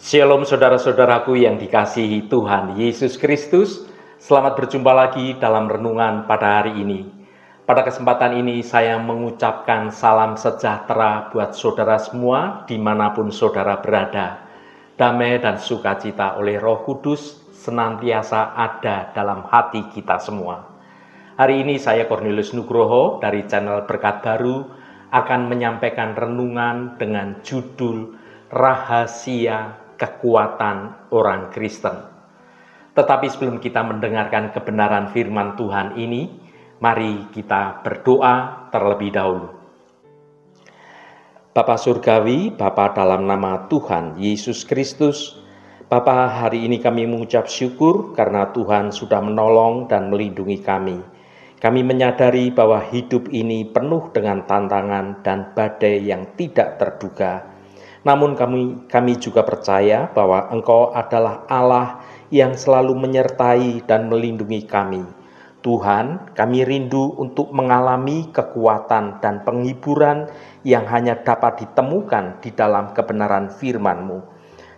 Shalom saudara-saudaraku yang dikasihi Tuhan Yesus Kristus. Selamat berjumpa lagi dalam renungan pada hari ini. Pada kesempatan ini saya mengucapkan salam sejahtera buat saudara semua dimanapun saudara berada. Damai dan sukacita oleh Roh Kudus senantiasa ada dalam hati kita semua. Hari ini saya Cornelius Nugroho dari channel Berkat Baru akan menyampaikan renungan dengan judul Rahasia Kekuatan Orang Kristen. Tetapi sebelum kita mendengarkan kebenaran firman Tuhan ini, mari kita berdoa terlebih dahulu. Bapa Surgawi, Bapa dalam nama Tuhan Yesus Kristus, Bapa, hari ini kami mengucap syukur karena Tuhan sudah menolong dan melindungi kami. Kami menyadari bahwa hidup ini penuh dengan tantangan dan badai yang tidak terduga. Namun kami juga percaya bahwa Engkau adalah Allah yang selalu menyertai dan melindungi kami. Tuhan, kami rindu untuk mengalami kekuatan dan penghiburan yang hanya dapat ditemukan di dalam kebenaran firman-Mu.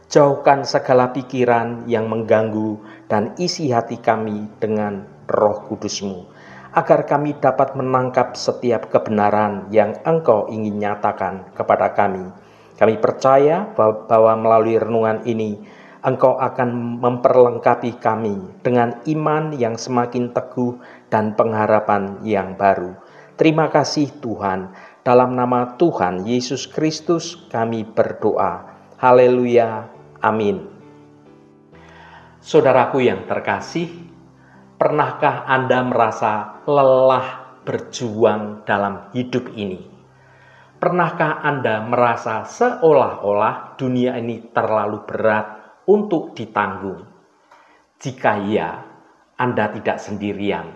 Jauhkan segala pikiran yang mengganggu dan isi hati kami dengan Roh Kudus-Mu, agar kami dapat menangkap setiap kebenaran yang Engkau ingin nyatakan kepada kami. Kami percaya bahwa melalui renungan ini, Engkau akan memperlengkapi kami dengan iman yang semakin teguh dan pengharapan yang baru. Terima kasih Tuhan, dalam nama Tuhan Yesus Kristus kami berdoa. Haleluya, amin. Saudaraku yang terkasih, pernahkah Anda merasa lelah berjuang dalam hidup ini? Pernahkah Anda merasa seolah-olah dunia ini terlalu berat untuk ditanggung? Jika iya, Anda tidak sendirian.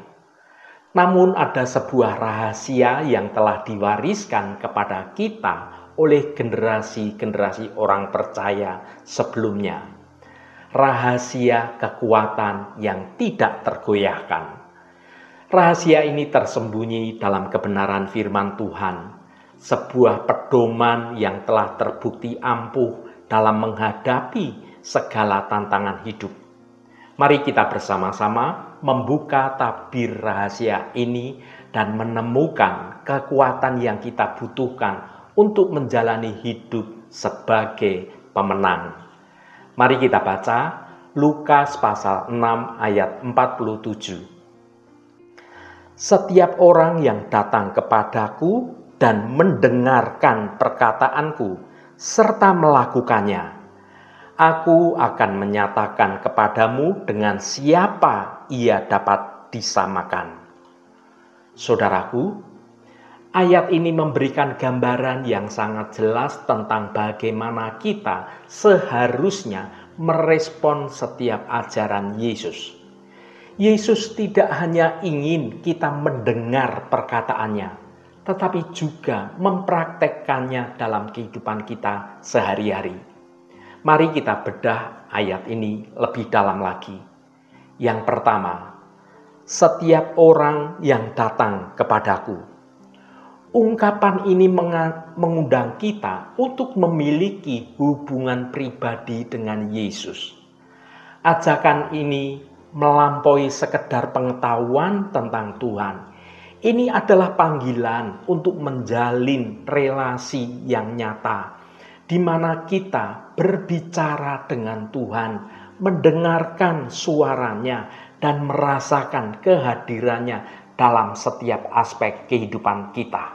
Namun ada sebuah rahasia yang telah diwariskan kepada kita oleh generasi-generasi orang percaya sebelumnya. Rahasia kekuatan yang tidak tergoyahkan. Rahasia ini tersembunyi dalam kebenaran firman Tuhan. Sebuah pedoman yang telah terbukti ampuh dalam menghadapi segala tantangan hidup. Mari kita bersama-sama membuka tabir rahasia ini dan menemukan kekuatan yang kita butuhkan untuk menjalani hidup sebagai pemenang. Mari kita baca Lukas pasal 6 ayat 47. Setiap orang yang datang kepadaku dan mendengarkan perkataanku, serta melakukannya, aku akan menyatakan kepadamu dengan siapa ia dapat disamakan. Saudaraku, ayat ini memberikan gambaran yang sangat jelas tentang bagaimana kita seharusnya merespon setiap ajaran Yesus. Yesus tidak hanya ingin kita mendengar perkataannya, tetapi juga mempraktekkannya dalam kehidupan kita sehari-hari. Mari kita bedah ayat ini lebih dalam lagi. Yang pertama, setiap orang yang datang kepadaku. Ungkapan ini mengundang kita untuk memiliki hubungan pribadi dengan Yesus. Ajakan ini melampaui sekedar pengetahuan tentang Tuhan. Ini adalah panggilan untuk menjalin relasi yang nyata, di mana kita berbicara dengan Tuhan, mendengarkan suaranya, dan merasakan kehadirannya dalam setiap aspek kehidupan kita.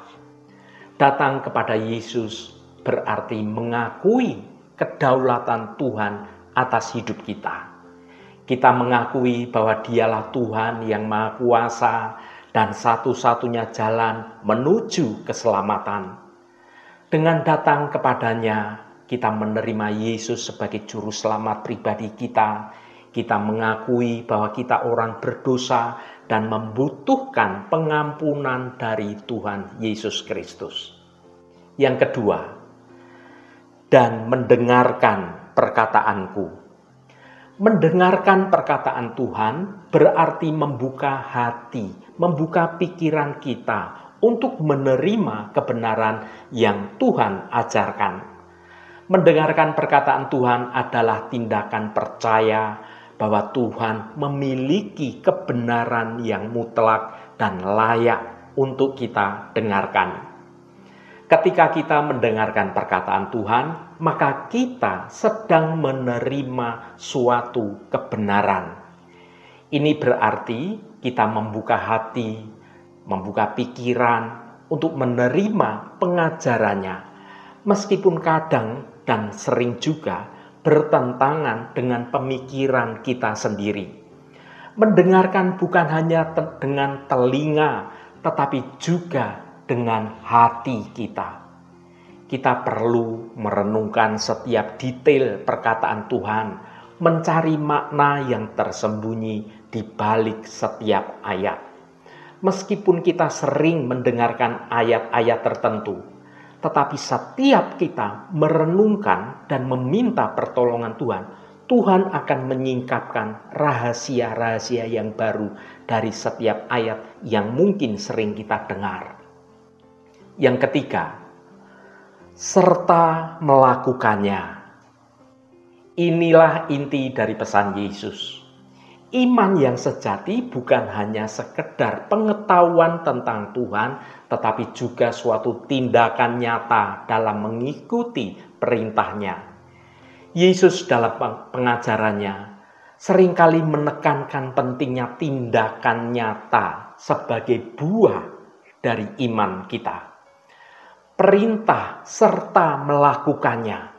Datang kepada Yesus berarti mengakui kedaulatan Tuhan atas hidup kita. Kita mengakui bahwa Dialah Tuhan yang Maha Kuasa, dan satu-satunya jalan menuju keselamatan. Dengan datang kepadanya, kita menerima Yesus sebagai juru selamat pribadi kita. Kita mengakui bahwa kita orang berdosa dan membutuhkan pengampunan dari Tuhan Yesus Kristus. Yang kedua, dan mendengarkan perkataanku. Mendengarkan perkataan Tuhan berarti membuka hati, membuka pikiran kita untuk menerima kebenaran yang Tuhan ajarkan. Mendengarkan perkataan Tuhan adalah tindakan percaya bahwa Tuhan memiliki kebenaran yang mutlak dan layak untuk kita dengarkan. Ketika kita mendengarkan perkataan Tuhan, maka kita sedang menerima suatu kebenaran. Ini berarti kita membuka hati, membuka pikiran untuk menerima pengajarannya, meskipun kadang dan sering juga bertentangan dengan pemikiran kita sendiri. Mendengarkan bukan hanya dengan telinga, tetapi juga dengan hati kita. Kita perlu merenungkan setiap detail perkataan Tuhan, mencari makna yang tersembunyi di balik setiap ayat. Meskipun kita sering mendengarkan ayat-ayat tertentu, tetapi setiap kita merenungkan dan meminta pertolongan Tuhan, Tuhan akan menyingkapkan rahasia-rahasia yang baru dari setiap ayat yang mungkin sering kita dengar. Yang ketiga, serta melakukannya. Inilah inti dari pesan Yesus. Iman yang sejati bukan hanya sekedar pengetahuan tentang Tuhan, tetapi juga suatu tindakan nyata dalam mengikuti perintahnya. Yesus dalam pengajarannya seringkali menekankan pentingnya tindakan nyata sebagai buah dari iman kita. Perintah serta melakukannya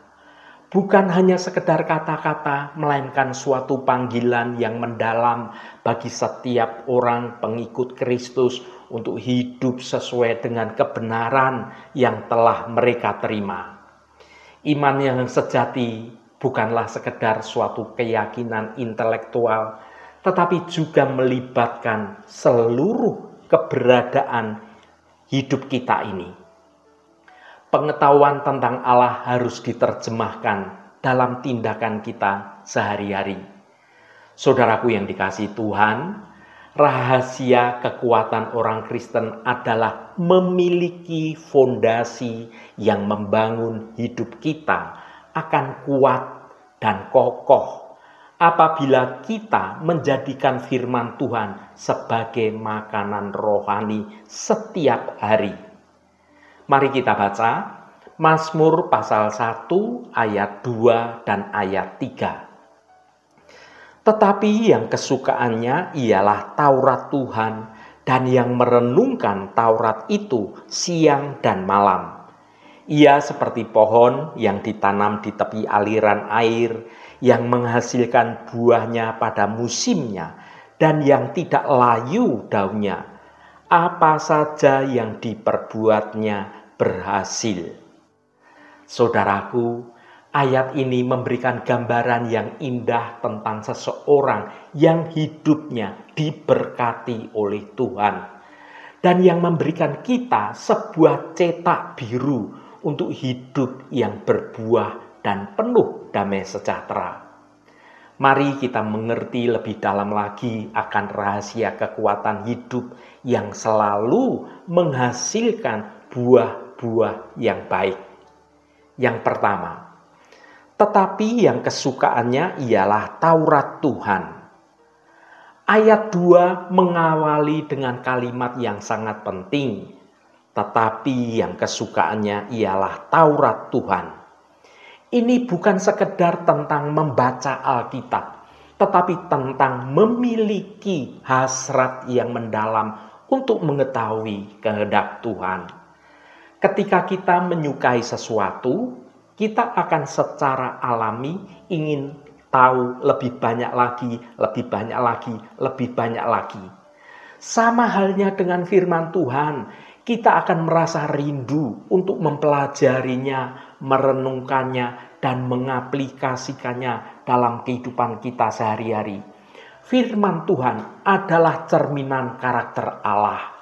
bukan hanya sekedar kata-kata, melainkan suatu panggilan yang mendalam bagi setiap orang pengikut Kristus untuk hidup sesuai dengan kebenaran yang telah mereka terima. Iman yang sejati bukanlah sekedar suatu keyakinan intelektual, tetapi juga melibatkan seluruh keberadaan hidup kita ini. Pengetahuan tentang Allah harus diterjemahkan dalam tindakan kita sehari-hari. Saudaraku yang dikasihi Tuhan, rahasia kekuatan orang Kristen adalah memiliki fondasi yang membangun hidup kita akan kuat dan kokoh apabila kita menjadikan firman Tuhan sebagai makanan rohani setiap hari. Mari kita baca Mazmur pasal 1 ayat 2 dan ayat 3. Tetapi yang kesukaannya ialah Taurat Tuhan, dan yang merenungkan Taurat itu siang dan malam. Ia seperti pohon yang ditanam di tepi aliran air, yang menghasilkan buahnya pada musimnya, dan yang tidak layu daunnya. Apa saja yang diperbuatnya berhasil. Saudaraku, ayat ini memberikan gambaran yang indah tentang seseorang yang hidupnya diberkati oleh Tuhan dan yang memberikan kita sebuah cetak biru untuk hidup yang berbuah dan penuh damai sejahtera. Mari kita mengerti lebih dalam lagi akan rahasia kekuatan hidup yang selalu menghasilkan buah-buah yang baik. Yang pertama, tetapi yang kesukaannya ialah Taurat Tuhan. Ayat 2 mengawali dengan kalimat yang sangat penting. Tetapi yang kesukaannya ialah Taurat Tuhan. Ini bukan sekedar tentang membaca Alkitab, tetapi tentang memiliki hasrat yang mendalam untuk mengetahui kehendak Tuhan. Ketika kita menyukai sesuatu, kita akan secara alami ingin tahu lebih banyak lagi, lebih banyak lagi, lebih banyak lagi. Sama halnya dengan firman Tuhan, kita akan merasa rindu untuk mempelajarinya, merenungkannya, dan mengaplikasikannya dalam kehidupan kita sehari-hari. Firman Tuhan adalah cerminan karakter Allah.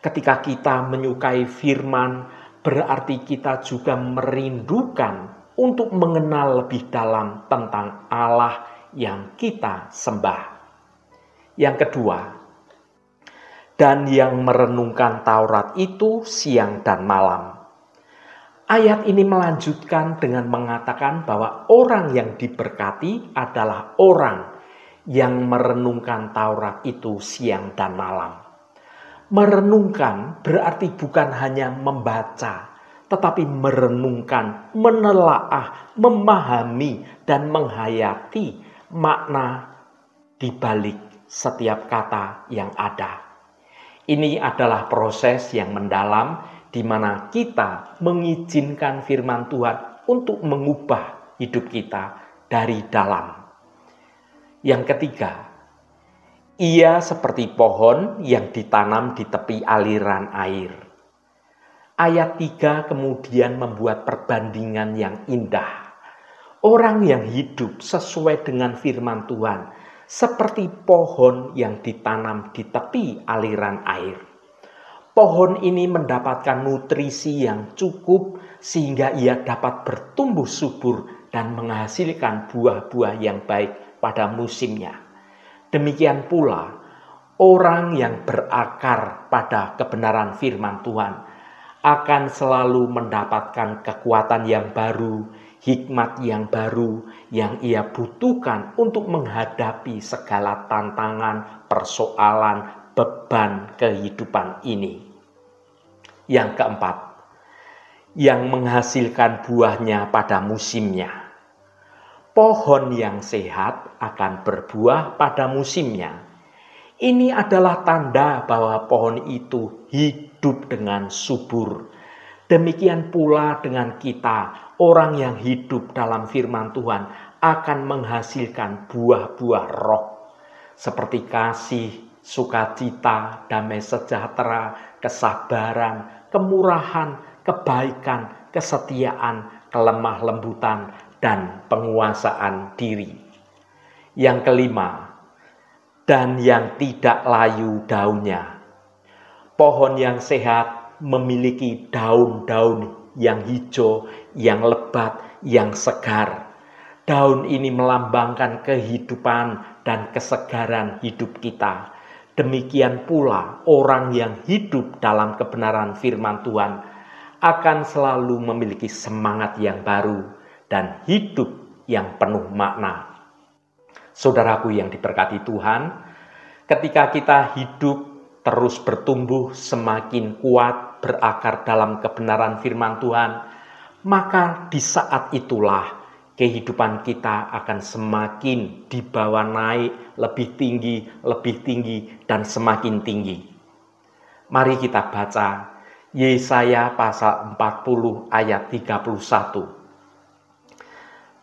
Ketika kita menyukai firman, berarti kita juga merindukan untuk mengenal lebih dalam tentang Allah yang kita sembah. Yang kedua, dan yang merenungkan Taurat itu siang dan malam. Ayat ini melanjutkan dengan mengatakan bahwa orang yang diberkati adalah orang yang merenungkan Taurat itu siang dan malam. Merenungkan berarti bukan hanya membaca, tetapi merenungkan, menelaah, memahami, dan menghayati makna di balik setiap kata yang ada. Ini adalah proses yang mendalam di mana kita mengizinkan firman Tuhan untuk mengubah hidup kita dari dalam. Yang ketiga, ia seperti pohon yang ditanam di tepi aliran air. Ayat 3 kemudian membuat perbandingan yang indah. Orang yang hidup sesuai dengan firman Tuhan seperti pohon yang ditanam di tepi aliran air. Pohon ini mendapatkan nutrisi yang cukup sehingga ia dapat bertumbuh subur dan menghasilkan buah-buah yang baik pada musimnya. Demikian pula orang yang berakar pada kebenaran firman Tuhan akan selalu mendapatkan kekuatan yang baru, hikmat yang baru yang ia butuhkan untuk menghadapi segala tantangan, persoalan, beban kehidupan ini. Yang keempat, yang menghasilkan buahnya pada musimnya. Pohon yang sehat akan berbuah pada musimnya. Ini adalah tanda bahwa pohon itu hidup dengan subur. Demikian pula dengan kita, orang yang hidup dalam firman Tuhan akan menghasilkan buah-buah roh. Seperti kasih, sukacita, damai sejahtera, kesabaran, kemurahan, kebaikan, kesetiaan, kelemah lembutan, dan penguasaan diri. Yang kelima, dan yang tidak layu daunnya. Pohon yang sehat memiliki daun-daun yang hijau, yang lebat, yang segar. Daun ini melambangkan kehidupan dan kesegaran hidup kita. Demikian pula orang yang hidup dalam kebenaran firman Tuhan akan selalu memiliki semangat yang baru dan hidup yang penuh makna. Saudaraku yang diberkati Tuhan, ketika kita hidup terus bertumbuh semakin kuat berakar dalam kebenaran firman Tuhan, maka di saat itulah kehidupan kita akan semakin dibawa naik lebih tinggi, dan semakin tinggi. Mari kita baca Yesaya pasal 40 ayat 31.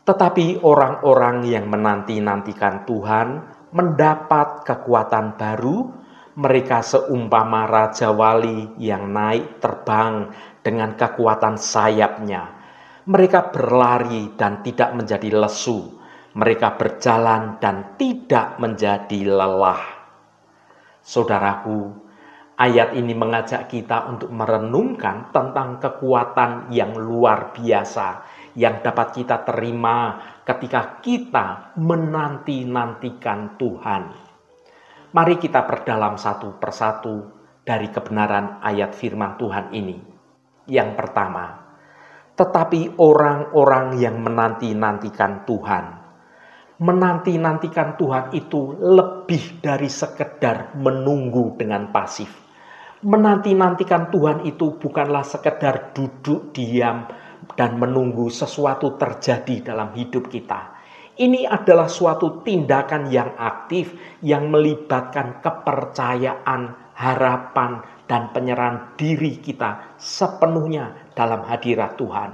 Tetapi orang-orang yang menanti-nantikan Tuhan mendapat kekuatan baru, mereka seumpama raja wali yang naik terbang dengan kekuatan sayapnya. Mereka berlari dan tidak menjadi lesu. Mereka berjalan dan tidak menjadi lelah. Saudaraku, ayat ini mengajak kita untuk merenungkan tentang kekuatan yang luar biasa yang dapat kita terima ketika kita menanti-nantikan Tuhan. Mari kita perdalam satu persatu dari kebenaran ayat firman Tuhan ini. Yang pertama, tetapi orang-orang yang menanti-nantikan Tuhan. Menanti-nantikan Tuhan itu lebih dari sekedar menunggu dengan pasif. Menanti-nantikan Tuhan itu bukanlah sekedar duduk diam dan menunggu sesuatu terjadi dalam hidup kita. Ini adalah suatu tindakan yang aktif yang melibatkan kepercayaan, harapan, dan penyerahan diri kita sepenuhnya dalam hadirat Tuhan.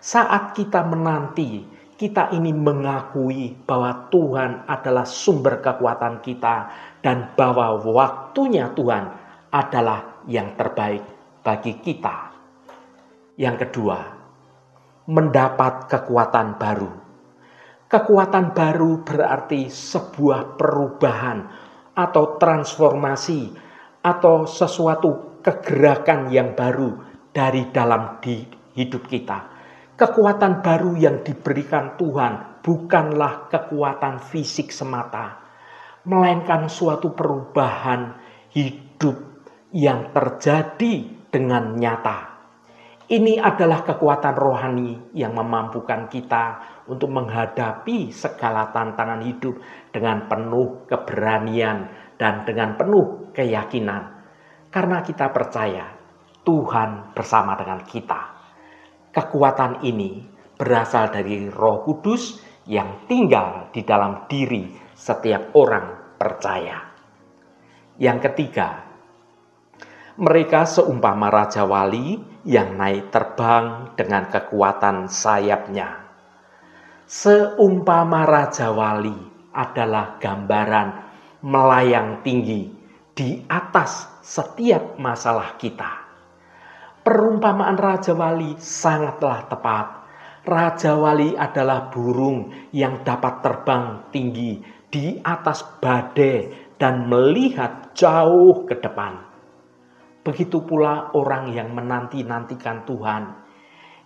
Saat kita menanti, kita ini mengakui bahwa Tuhan adalah sumber kekuatan kita dan bahwa waktunya Tuhan adalah yang terbaik bagi kita. Yang kedua, mendapat kekuatan baru. Kekuatan baru berarti sebuah perubahan atau transformasi atau sesuatu kegerakan yang baru dari dalam hidup kita. Kekuatan baru yang diberikan Tuhan bukanlah kekuatan fisik semata, melainkan suatu perubahan hidup yang terjadi dengan nyata. Ini adalah kekuatan rohani yang memampukan kita untuk menghadapi segala tantangan hidup dengan penuh keberanian dan dengan penuh keyakinan. Karena kita percaya Tuhan bersama dengan kita. Kekuatan ini berasal dari Roh Kudus yang tinggal di dalam diri setiap orang percaya. Yang ketiga, mereka seumpama Raja Wali yang naik terbang dengan kekuatan sayapnya. Seumpama Raja Wali adalah gambaran melayang tinggi di atas setiap masalah kita. Perumpamaan Raja Wali sangatlah tepat. Raja Wali adalah burung yang dapat terbang tinggi di atas badai dan melihat jauh ke depan. Begitu pula orang yang menanti-nantikan Tuhan.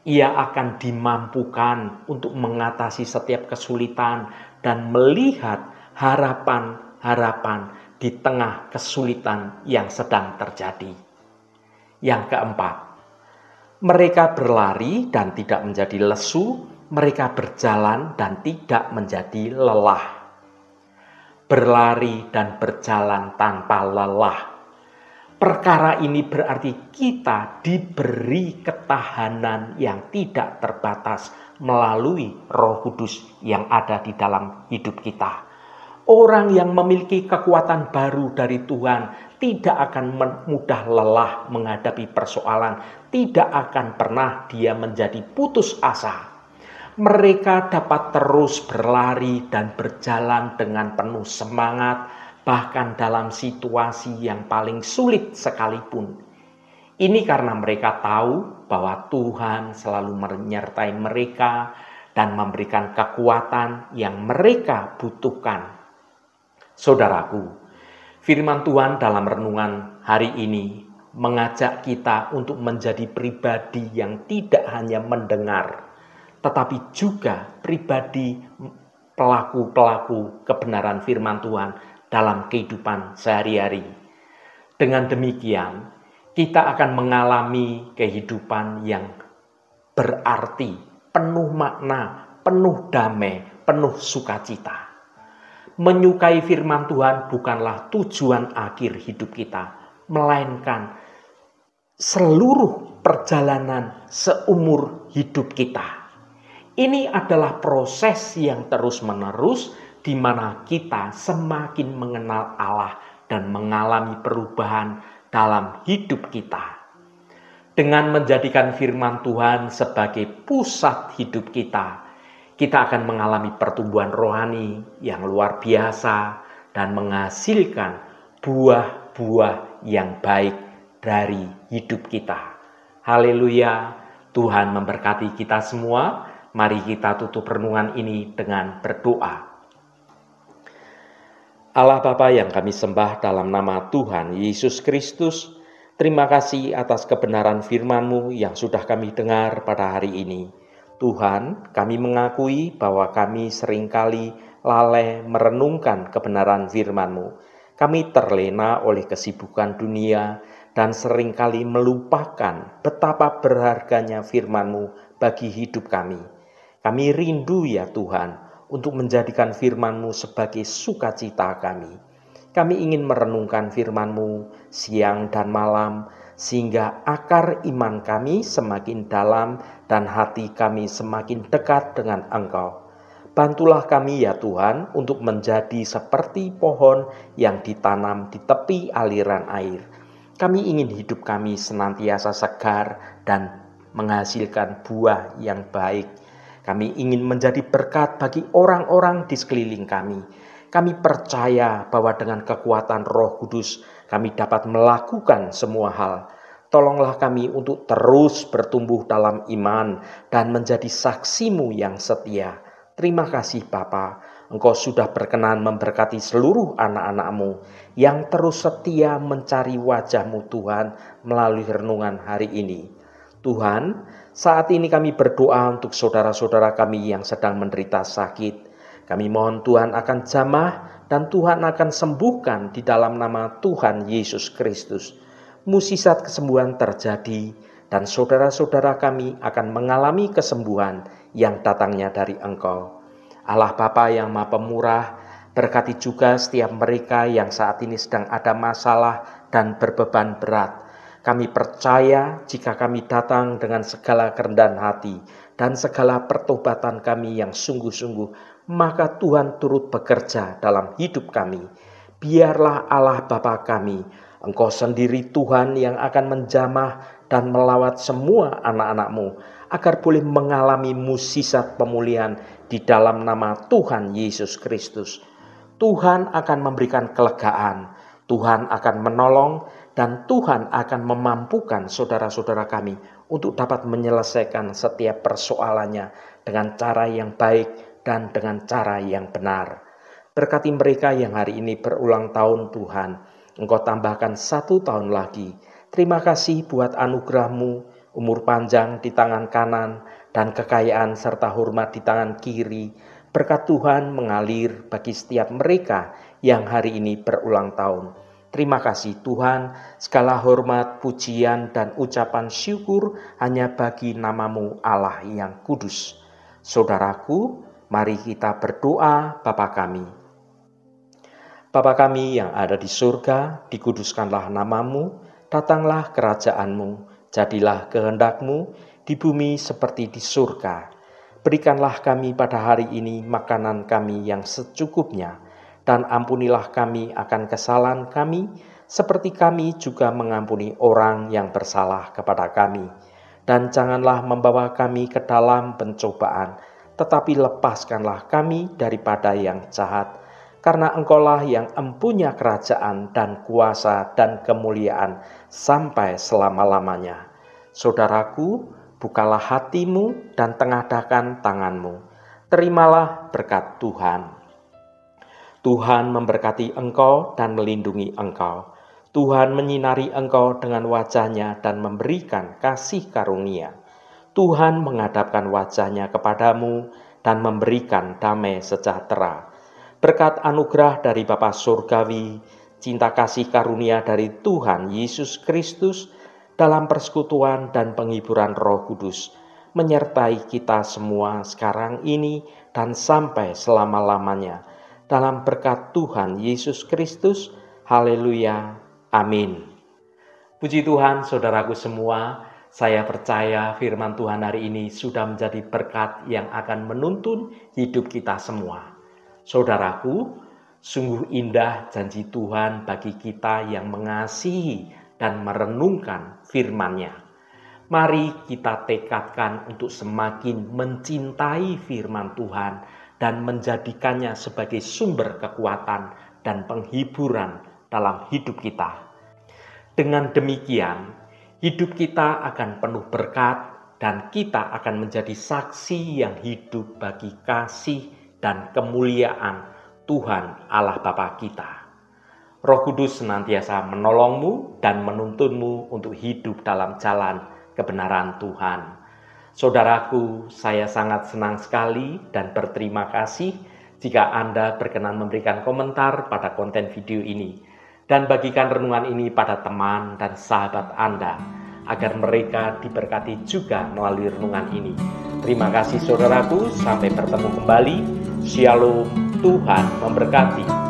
Ia akan dimampukan untuk mengatasi setiap kesulitan dan melihat harapan-harapan di tengah kesulitan yang sedang terjadi. Yang keempat, mereka berlari dan tidak menjadi lesu, mereka berjalan dan tidak menjadi lelah. Berlari dan berjalan tanpa lelah. Perkara ini berarti kita diberi ketahanan yang tidak terbatas melalui Roh Kudus yang ada di dalam hidup kita. Orang yang memiliki kekuatan baru dari Tuhan tidak akan mudah lelah menghadapi persoalan, tidak akan pernah dia menjadi putus asa. Mereka dapat terus berlari dan berjalan dengan penuh semangat, bahkan dalam situasi yang paling sulit sekalipun. Ini karena mereka tahu bahwa Tuhan selalu menyertai mereka dan memberikan kekuatan yang mereka butuhkan. Saudaraku, firman Tuhan dalam renungan hari ini mengajak kita untuk menjadi pribadi yang tidak hanya mendengar, tetapi juga pribadi pelaku-pelaku kebenaran firman Tuhan dalam kehidupan sehari-hari. Dengan demikian, kita akan mengalami kehidupan yang berarti, penuh makna, penuh damai, penuh sukacita. Menyukai firman Tuhan bukanlah tujuan akhir hidup kita, melainkan seluruh perjalanan seumur hidup kita. Ini adalah proses yang terus-menerus di mana kita semakin mengenal Allah dan mengalami perubahan dalam hidup kita. Dengan menjadikan firman Tuhan sebagai pusat hidup kita, kita akan mengalami pertumbuhan rohani yang luar biasa dan menghasilkan buah-buah yang baik dari hidup kita. Haleluya, Tuhan memberkati kita semua. Mari kita tutup renungan ini dengan berdoa. Allah Bapa yang kami sembah dalam nama Tuhan Yesus Kristus, terima kasih atas kebenaran firman-Mu yang sudah kami dengar pada hari ini. Tuhan, kami mengakui bahwa kami seringkali lalai merenungkan kebenaran firman-Mu. Kami terlena oleh kesibukan dunia dan seringkali melupakan betapa berharganya firman-Mu bagi hidup kami. Kami rindu ya Tuhan, untuk menjadikan firman-Mu sebagai sukacita kami. Kami ingin merenungkan firman-Mu siang dan malam, sehingga akar iman kami semakin dalam dan hati kami semakin dekat dengan Engkau. Bantulah kami ya Tuhan untuk menjadi seperti pohon yang ditanam di tepi aliran air. Kami ingin hidup kami senantiasa segar dan menghasilkan buah yang baik. Kami ingin menjadi berkat bagi orang-orang di sekeliling kami. Kami percaya bahwa dengan kekuatan Roh Kudus kami dapat melakukan semua hal. Tolonglah kami untuk terus bertumbuh dalam iman dan menjadi saksi-Mu yang setia. Terima kasih Bapa, Engkau sudah berkenan memberkati seluruh anak-anak-Mu yang terus setia mencari wajah-Mu Tuhan melalui renungan hari ini. Tuhan, saat ini kami berdoa untuk saudara-saudara kami yang sedang menderita sakit. Kami mohon Tuhan akan jamah dan Tuhan akan sembuhkan di dalam nama Tuhan Yesus Kristus. Mukjizat kesembuhan terjadi dan saudara-saudara kami akan mengalami kesembuhan yang datangnya dari Engkau. Allah Bapa yang Maha Pemurah, berkati juga setiap mereka yang saat ini sedang ada masalah dan berbeban berat. Kami percaya jika kami datang dengan segala kerendahan hati dan segala pertobatan kami yang sungguh-sungguh, maka Tuhan turut bekerja dalam hidup kami. Biarlah Allah Bapa kami, Engkau sendiri Tuhan yang akan menjamah dan melawat semua anak-anak-Mu, agar boleh mengalami mukjizat pemulihan di dalam nama Tuhan Yesus Kristus. Tuhan akan memberikan kelegaan, Tuhan akan menolong, dan Tuhan akan memampukan saudara-saudara kami untuk dapat menyelesaikan setiap persoalannya dengan cara yang baik dan dengan cara yang benar. Berkati mereka yang hari ini berulang tahun Tuhan, Engkau tambahkan 1 tahun lagi. Terima kasih buat anugerah-Mu, umur panjang di tangan kanan, dan kekayaan serta hormat di tangan kiri. Berkat Tuhan mengalir bagi setiap mereka yang hari ini berulang tahun. Terima kasih Tuhan, segala hormat, pujian, dan ucapan syukur hanya bagi nama-Mu Allah yang kudus. Saudaraku, mari kita berdoa. Bapa kami. Bapa kami yang ada di surga, dikuduskanlah nama-Mu, datanglah kerajaan-Mu, jadilah kehendak-Mu di bumi seperti di surga. Berikanlah kami pada hari ini makanan kami yang secukupnya, dan ampunilah kami akan kesalahan kami, seperti kami juga mengampuni orang yang bersalah kepada kami. Dan janganlah membawa kami ke dalam pencobaan, tetapi lepaskanlah kami daripada yang jahat. Karena Engkaulah yang empunya kerajaan dan kuasa dan kemuliaan sampai selama-lamanya. Saudaraku, bukalah hatimu dan tengadahkan tanganmu. Terimalah berkat Tuhan. Tuhan memberkati engkau dan melindungi engkau. Tuhan menyinari engkau dengan wajah-Nya dan memberikan kasih karunia. Tuhan menghadapkan wajah-Nya kepadamu dan memberikan damai sejahtera. Berkat anugerah dari Bapa Surgawi, cinta kasih karunia dari Tuhan Yesus Kristus, dalam persekutuan dan penghiburan Roh Kudus, menyertai kita semua sekarang ini dan sampai selama-lamanya. Dalam berkat Tuhan Yesus Kristus, haleluya, amin. Puji Tuhan, saudaraku semua, saya percaya firman Tuhan hari ini sudah menjadi berkat yang akan menuntun hidup kita semua. Saudaraku, sungguh indah janji Tuhan bagi kita yang mengasihi dan merenungkan firman-Nya. Mari kita tekadkan untuk semakin mencintai firman Tuhan dan menjadikannya sebagai sumber kekuatan dan penghiburan dalam hidup kita. Dengan demikian, hidup kita akan penuh berkat dan kita akan menjadi saksi yang hidup bagi kasih dan kemuliaan Tuhan Allah Bapa kita. Roh Kudus senantiasa menolongmu dan menuntunmu untuk hidup dalam jalan kebenaran Tuhan. Saudaraku, saya sangat senang sekali dan berterima kasih jika Anda berkenan memberikan komentar pada konten video ini dan bagikan renungan ini pada teman dan sahabat Anda agar mereka diberkati juga melalui renungan ini. Terima kasih saudaraku, sampai bertemu kembali. Shalom, Tuhan memberkati.